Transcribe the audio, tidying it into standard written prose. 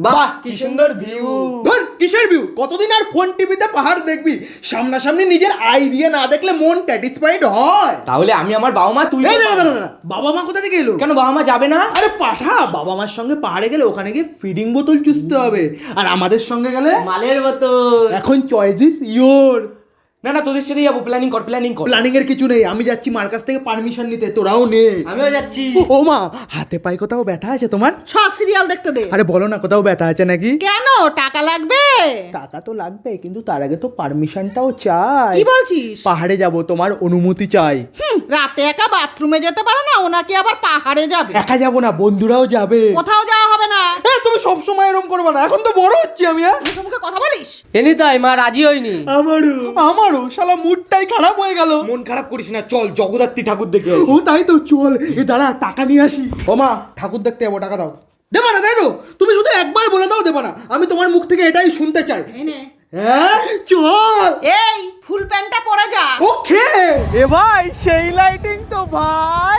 বাহ কি সুন্দর ভিউ। ধর কিসের ভিউ? কতদিন আর ফোন টিভিতে পাহাড় দেখবি? সামনাসামনি নিজের আই দিয়ে না দেখলে মন স্যাটিসফাইড হয়? তাহলে আমি আমার বাবা মা, তুই এই দাঁড়া, বাবা মা কোথা থেকে এলো? কেন বাবা মা যাবে না? আরে পাঠা, বাবা মার সঙ্গে পাহাড়ে গেলে ওখানে গিয়ে ফিডিং বোতল চুষতে হবে, আর আমাদের সঙ্গে গেলে মালের বোতল। এখন চয়েস ইজ ইয়োর। না না, তোদের সাথে যাবো, প্ল্যানিং কর প্ল্যানিং কর। প্ল্যানিং এর কিছু নেই, আমি যাচ্ছি মার কাছ থেকে পারমিশন নিতে, তোরাও নে। আমিও যাচ্ছি। ও মা, হাতে পায়ে কোথাও ব্যথা আছে তোমার? সব সিরিয়াল দেখতে দে। আরে বলো না, কোথাও ব্যথা আছে নাকি? কেন, টাকা লাগবে? টাকা তো লাগবে, কিন্তু তার আগে তো পারমিশনটাও চাই। কি বলছিস? পাহাড়ে যাব, তোমার অনুমতি চাই। রাতে একা বাথরুমে যেতে পারো না, ওনাকে আবার পাহাড়ে যাবে? একা যাব না, বন্ধুরাও যাবে। কোথাও যাওয়া হবে না। হ্যাঁ, তুমি সব সময় এরকম করবে না, এখন তো বড় হচ্ছি আমি। মুখে মুখে কথা বলিস। এনি তাই মা রাজি হয়নি। আমারও শালা মুডটাই খারাপ হয়ে গেল। মন খারাপ করিস না, চল জগদ্ধাত্রী ঠাকুর দেখে আসি। ও তাই তো, চল। এ দাঁড়া, টাকা নিয়ে আসি। ও মা, ঠাকুর দেখতে যাবো, টাকা দাও। দেবা না, তাই তো? তুমি শুধু একবার বলে দাও দেবা না, আমি তোমার মুখ থেকে এটাই শুনতে চাই। এই নে। হ্যাঁ চল। এই ফুল প্যান্টটা পরে যা। ওকে। এ ভাই, সেই লাইটিং তো ভাই।